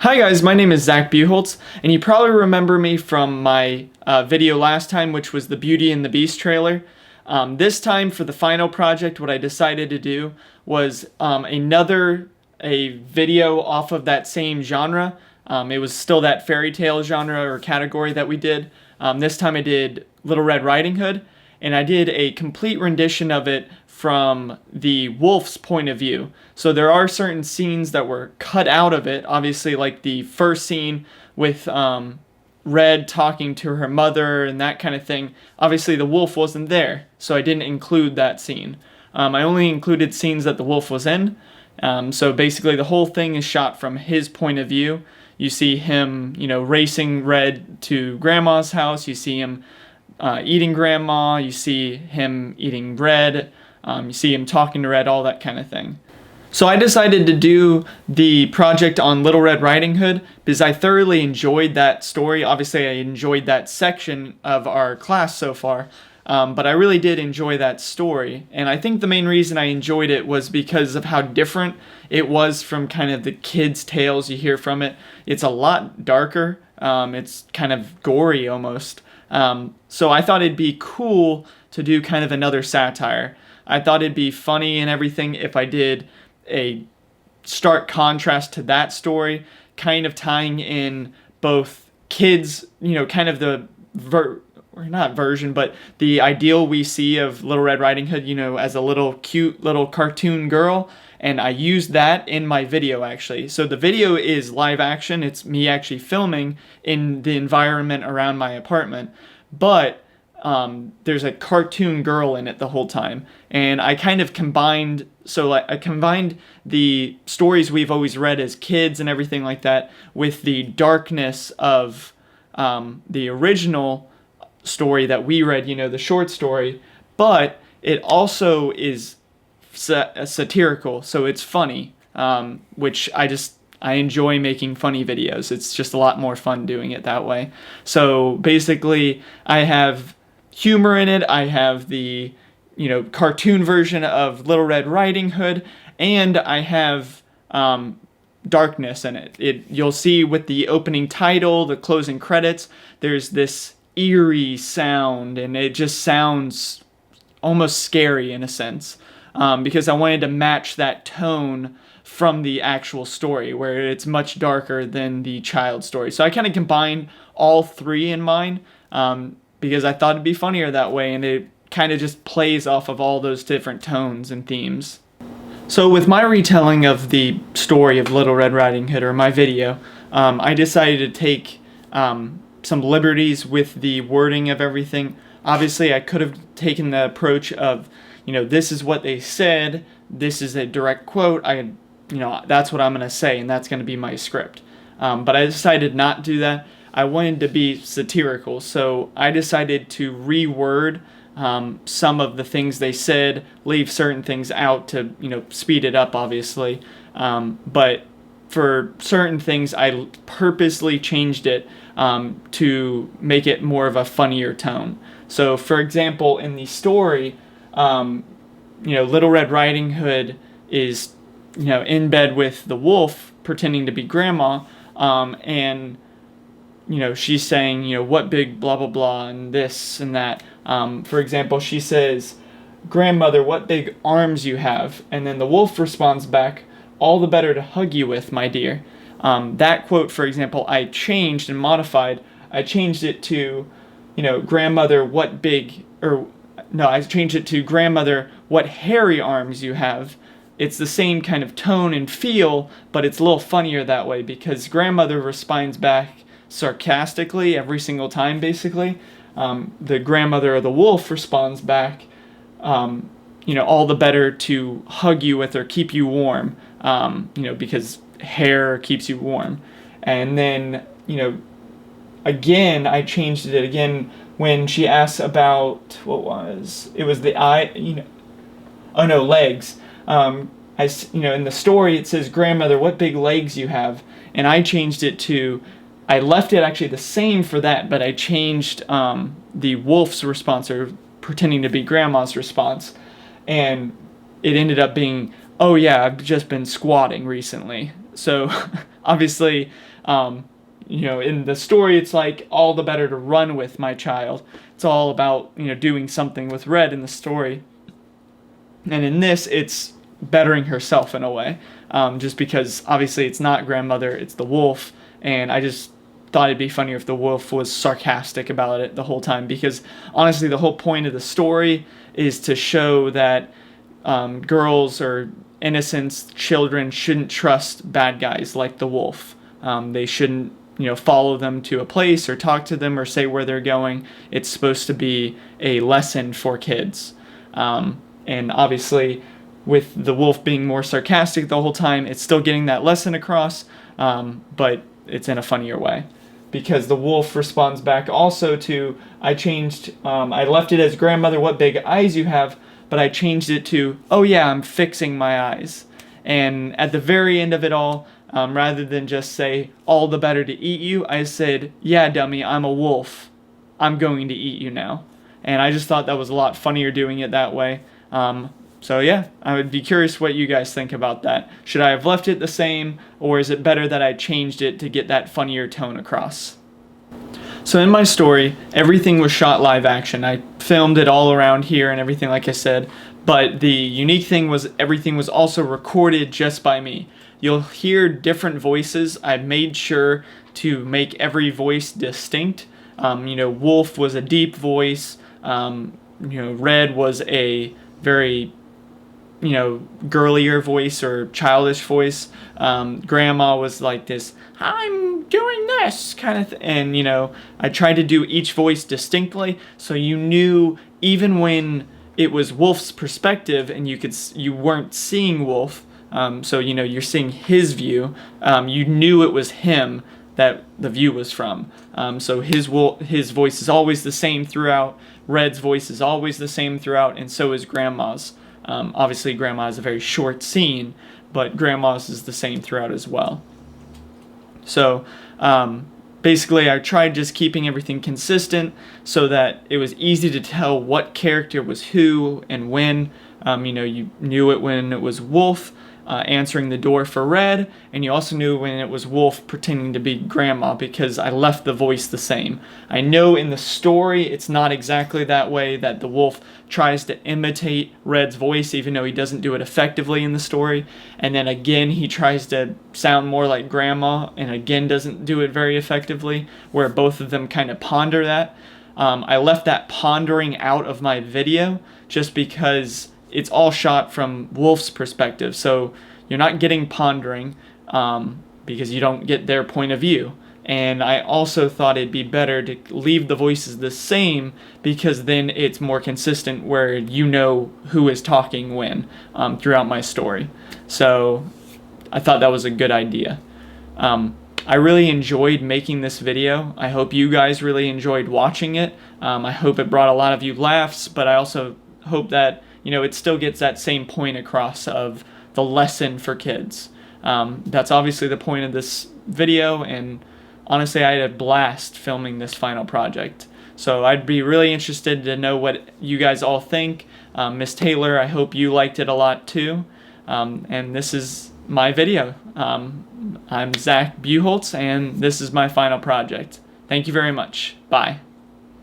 Hi guys, my name is Zach Buholtz, and you probably remember me from my video last time, which was the Beauty and the Beast trailer. This time, for the final project, what I decided to do was a video off of that same genre. It was still that fairy tale genre or category that we did. This time I did Little Red Riding Hood, and I did a complete rendition of it from the wolf's point of view. So there are certain scenes that were cut out of it, obviously, like the first scene with Red talking to her mother and that kind of thing. Obviously the wolf wasn't there, so I didn't include that scene. I only included scenes that the wolf was in. So basically the whole thing is shot from his point of view. You see him, racing Red to Grandma's house. You see him eating Grandma. You see him eating Red. You see him talking to Red, all that kind of thing. So I decided to do the project on Little Red Riding Hood because I thoroughly enjoyed that story. Obviously, I enjoyed that section of our class so far, but I really did enjoy that story. And I think the main reason I enjoyed it was because of how different it was from kind of the kids' tales you hear from it. It's a lot darker. It's kind of gory almost. So I thought it'd be cool to do kind of another satire. I thought it'd be funny and everything if I did a stark contrast to that story, kind of tying in both kids, kind of the not version, but the ideal we see of Little Red Riding Hood, as a little cute little cartoon girl. And I used that in my video, actually. So the video is live action. It's me actually filming in the environment around my apartment. But there's a cartoon girl in it the whole time. And I kind of combined the stories we've always read as kids and everything like that with the darkness of the original story that we read, the short story. But it also is satirical, so it's funny, which I enjoy making funny videos. It's just a lot more fun doing it that way. So basically, I have humor in it. I have the, cartoon version of Little Red Riding Hood, and I have darkness in it. You'll see with the opening title, the closing credits, there's this eerie sound, and it just sounds almost scary in a sense, because I wanted to match that tone from the actual story, where it's much darker than the child story. So I kind of combined all three in mine, because I thought it'd be funnier that way, and it kind of just plays off of all those different tones and themes. So with my retelling of the story of Little Red Riding Hood, or my video, I decided to take some liberties with the wording of everything. Obviously, I could have taken the approach of, this is what they said, this is a direct quote, that's what I'm going to say, and that's going to be my script. But I decided not to do that. I wanted to be satirical, so I decided to reword some of the things they said, leave certain things out to, speed it up, obviously. But for certain things, I purposely changed it to make it more of a funnier tone. So, for example, in the story, Little Red Riding Hood is, in bed with the wolf, pretending to be Grandma, and she's saying, what big blah, blah, blah, and this and that. For example, she says, "Grandmother, what big arms you have." And then the wolf responds back, "All the better to hug you with, my dear." That quote, for example, I changed and modified. I changed it to, "Grandmother, what big," I changed it to, "Grandmother, what hairy arms you have." It's the same kind of tone and feel, but it's a little funnier that way because Grandmother responds back sarcastically every single time, basically. The grandmother of the wolf responds back, all the better to hug you with or keep you warm, because hair keeps you warm. And then, again, I changed it again when she asks about, it was the eye, legs. In the story it says, "Grandmother, what big legs you have," and I changed it to, I left it actually the same for that, but I changed the wolf's response, or pretending to be Grandma's response, and it ended up being, "Oh yeah, I've just been squatting recently." So obviously In the story, it's like all the better to run with my child. It's all about, doing something with Red in the story. And in this, it's bettering herself in a way. Just because obviously it's not grandmother, it's the wolf. And I just thought it'd be funnier if the wolf was sarcastic about it the whole time. Because honestly, the whole point of the story is to show that girls or innocent children shouldn't trust bad guys like the wolf. They shouldn't follow them to a place or talk to them or say where they're going. It's supposed to be a lesson for kids. And obviously, with the wolf being more sarcastic the whole time, it's still getting that lesson across, but it's in a funnier way. Because the wolf responds back also to, I left it as grandmother, what big eyes you have, but I changed it to, oh yeah, I'm fixing my eyes. And at the very end of it all, rather than just say, all the better to eat you, I said, yeah, dummy, I'm a wolf. I'm going to eat you now. And I just thought that was a lot funnier doing it that way. So yeah, I would be curious what you guys think about that. Should I have left it the same, or is it better that I changed it to get that funnier tone across? So in my story, everything was shot live action. I filmed it all around here and everything, like I said, but the unique thing was everything was also recorded just by me. You'll hear different voices. I made sure to make every voice distinct. Wolf was a deep voice. Red was a very girlier voice or childish voice. Grandma was like this, I'm doing this kind of thing. And, I tried to do each voice distinctly so you knew even when it was Wolf's perspective and you weren't seeing Wolf, so, you're seeing his view, you knew it was him that the view was from. So his voice is always the same throughout. Red's voice is always the same throughout, and so is Grandma's. Obviously, Grandma is a very short scene, but Grandma's is the same throughout as well. So, basically, I tried just keeping everything consistent so that it was easy to tell what character was who and when. You knew it when it was Wolf answering the door for Red, and you also knew when it was Wolf pretending to be Grandma because I left the voice the same. I know in the story it's not exactly that way, that the wolf tries to imitate Red's voice even though he doesn't do it effectively in the story, and then again he tries to sound more like Grandma and again doesn't do it very effectively, where both of them kind of ponder that. I left that pondering out of my video just because it's all shot from Wolf's perspective, so you're not getting pondering because you don't get their point of view. And I also thought it'd be better to leave the voices the same because then it's more consistent where you know who is talking when throughout my story. So I thought that was a good idea. I really enjoyed making this video. I hope you guys really enjoyed watching it. I hope it brought a lot of you laughs, but I also hope that it still gets that same point across of the lesson for kids. That's obviously the point of this video, and honestly, I had a blast filming this final project. So I'd be really interested to know what you guys all think. Miss Taylor, I hope you liked it a lot too. And this is my video. I'm Zach Buholtz, and this is my final project. Thank you very much. Bye.